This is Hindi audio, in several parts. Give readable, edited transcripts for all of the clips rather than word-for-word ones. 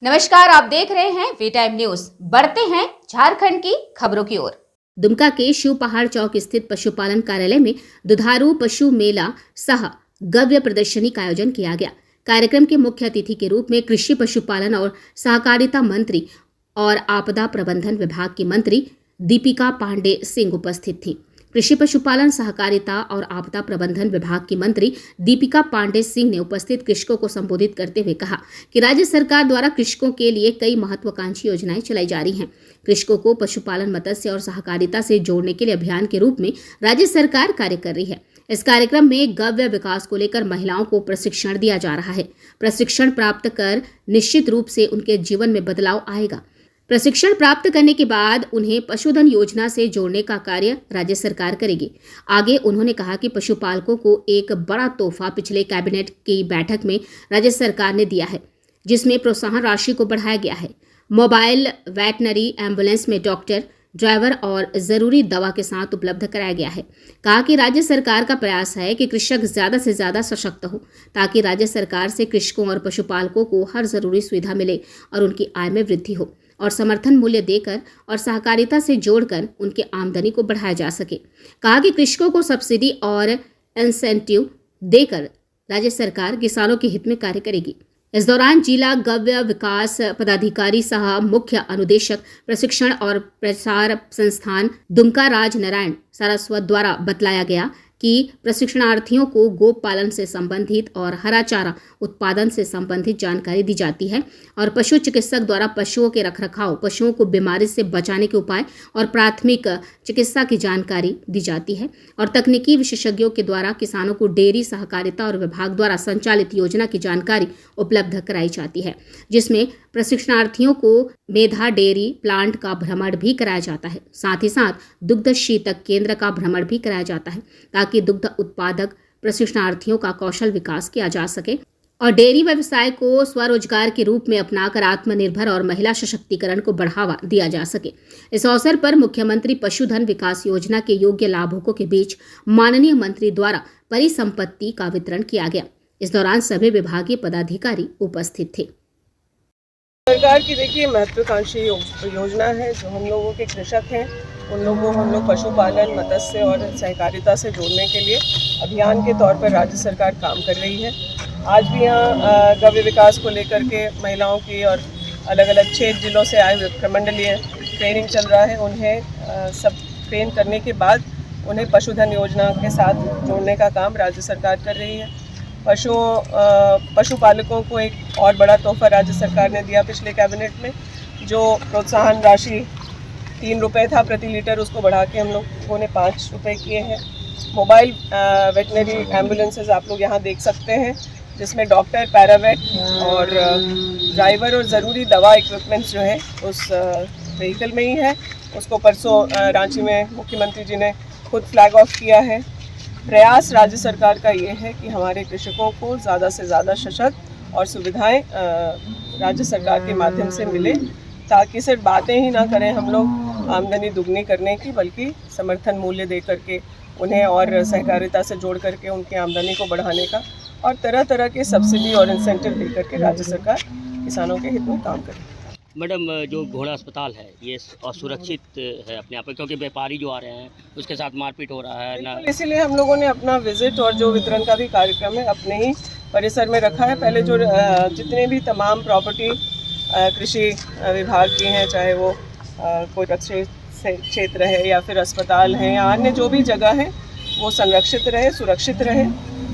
नमस्कार, आप देख रहे हैं वी टाइम न्यूज। बढ़ते हैं झारखंड की खबरों की ओर। दुमका के शिव पहाड़ चौक स्थित पशुपालन कार्यालय में दुधारू पशु मेला सह गव्य प्रदर्शनी का आयोजन किया गया। कार्यक्रम के मुख्य अतिथि के रूप में कृषि पशुपालन और सहकारिता मंत्री और आपदा प्रबंधन विभाग की मंत्री दीपिका पांडे सिंह उपस्थित थी। कृषि पशुपालन सहकारिता और आपदा प्रबंधन विभाग की मंत्री दीपिका पांडे सिंह ने उपस्थित कृषकों को संबोधित करते हुए कहा कि राज्य सरकार द्वारा कृषकों के लिए कई महत्वाकांक्षी योजनाएं चलाई जा रही हैं। कृषकों को पशुपालन, मत्स्य और सहकारिता से जोड़ने के लिए अभियान के रूप में राज्य सरकार कार्य कर रही है। इस कार्यक्रम में गव्य विकास को लेकर महिलाओं को प्रशिक्षण दिया जा रहा है। प्रशिक्षण प्राप्त कर निश्चित रूप से उनके जीवन में बदलाव आएगा। प्रशिक्षण प्राप्त करने के बाद उन्हें पशुधन योजना से जोड़ने का कार्य राज्य सरकार करेगी। आगे उन्होंने कहा कि पशुपालकों को एक बड़ा तोहफा पिछले कैबिनेट की बैठक में राज्य सरकार ने दिया है, जिसमें प्रोत्साहन राशि को बढ़ाया गया है। मोबाइल वेटनरी एम्बुलेंस में डॉक्टर, ड्राइवर और जरूरी दवा के साथ उपलब्ध कराया गया है। कहा कि राज्य सरकार का प्रयास है कि कृषक ज्यादा से ज्यादा सशक्त हो, ताकि राज्य सरकार से कृषकों और पशुपालकों को हर जरूरी सुविधा मिले और उनकी आय में वृद्धि हो और समर्थन मूल्य देकर और सहकारिता से जोड़कर उनके आमदनी को बढ़ाया जा सके। कहा कि कृषकों को सब्सिडी और इंसेंटिव देकर राज्य सरकार किसानों के हित में कार्य करेगी। इस दौरान जिला गव्य विकास पदाधिकारी सह मुख्य अनुदेशक प्रशिक्षण और प्रसार संस्थान दुमका राज नारायण सारस्वत द्वारा बतलाया गया कि प्रशिक्षणार्थियों को गोप पालन से संबंधित और हरा चारा उत्पादन से संबंधित जानकारी दी जाती है और पशु चिकित्सक द्वारा पशुओं के रखरखाव, पशुओं को बीमारी से बचाने के उपाय और प्राथमिक चिकित्सा की जानकारी दी जाती है और तकनीकी विशेषज्ञों के द्वारा किसानों को डेयरी, सहकारिता और विभाग द्वारा संचालित योजना की जानकारी उपलब्ध कराई जाती है, जिसमें प्रशिक्षणार्थियों को मेधा डेयरी प्लांट का भ्रमण भी कराया जाता है। साथ ही साथ दुग्ध शीतक केंद्र का भ्रमण भी कराया जाता है, ताकि दुग्ध उत्पादक प्रशिक्षणार्थियों का कौशल विकास किया जा सके और डेयरी व्यवसाय को स्वरोजगार के रूप में अपनाकर आत्मनिर्भर और महिला सशक्तिकरण को बढ़ावा दिया जा सके। इस अवसर पर मुख्यमंत्री पशुधन विकास योजना के योग्य लाभुकों के बीच माननीय मंत्री द्वारा परिसंपत्ति का वितरण किया गया। इस दौरान सभी विभागीय पदाधिकारी उपस्थित थे। सरकार की देखिए महत्वाकांक्षी योजना है। जो हम लोगों के कृषक हैं उन लोगों को हम लोग पशुपालन, मत्स्य और सहकारिता से जोड़ने के लिए अभियान के तौर पर राज्य सरकार काम कर रही है। आज भी यहाँ गव्य विकास को लेकर के महिलाओं की और अलग अलग 6 जिलों से आए हुए प्रमंडलीय ट्रेनिंग चल रहा है। उन्हें सब ट्रेन करने के बाद उन्हें पशुधन योजना के साथ जोड़ने का काम राज्य सरकार कर रही है। पशुपालकों को एक और बड़ा तोहफा राज्य सरकार ने दिया पिछले कैबिनेट में। जो प्रोत्साहन राशि 3 रुपये था प्रति लीटर, उसको बढ़ा के हम लोगों ने 5 रुपये किए हैं। मोबाइल वेटनरी एम्बुलेंसेज आप लोग यहाँ देख सकते हैं, जिसमें डॉक्टर, पैरावेट और ड्राइवर और ज़रूरी दवा इक्विपमेंट्स जो है उस व्हीकल में ही है। उसको परसों रांची में मुख्यमंत्री जी ने खुद फ्लैग ऑफ किया है। प्रयास राज्य सरकार का ये है कि हमारे कृषकों को ज़्यादा से ज़्यादा सशक्त और सुविधाएं राज्य सरकार के माध्यम से मिले, ताकि सिर्फ बातें ही ना करें हम लोग आमदनी दुगनी करने की, बल्कि समर्थन मूल्य दे करके उन्हें और सहकारिता से जोड़ करके उनकी आमदनी को बढ़ाने का और तरह तरह के सब्सिडी और इंसेंटिव दे करके राज्य सरकार किसानों के हित में काम करे। मैडम, जो घोड़ा अस्पताल है ये असुरक्षित है अपने आप में, क्योंकि व्यापारी जो आ रहे हैं उसके साथ मारपीट हो रहा है ना, इसीलिए हम लोगों ने अपना विजिट और जो वितरण का भी कार्यक्रम है अपने ही परिसर में रखा है। पहले जो जितने भी तमाम प्रॉपर्टी कृषि विभाग की हैं, चाहे वो कोई रक्षित क्षेत्र है या फिर अस्पताल है या अन्य जो भी जगह है, वो संरक्षित रहे, सुरक्षित रहे।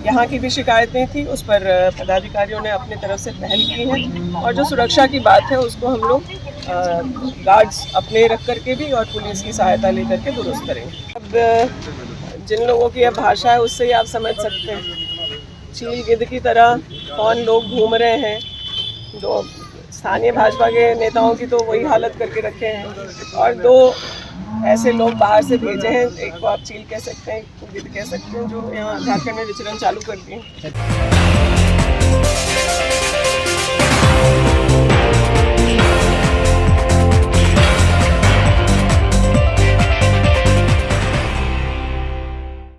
यहाँ की भी शिकायतें थी, उस पर पदाधिकारियों ने अपनी तरफ से पहल की है और जो सुरक्षा की बात है उसको हम लोग गार्ड्स अपने रख करके भी और पुलिस की सहायता लेकर के दुरुस्त करेंगे। अब जिन लोगों की यह भाषा है उससे ही आप समझ सकते हैं चील गिद्ध की तरह कौन लोग घूम रहे हैं। जो स्थानीय भाजपा के नेताओं की तो वही हालत करके रखे हैं और 2 ऐसे लोग बाहर से भेजे हैं, एक को आप चील कह सकते हैं, एक को गिद्ध कह सकते हैं, जो यहाँ झारखंड में विचरण चालू कर दिए।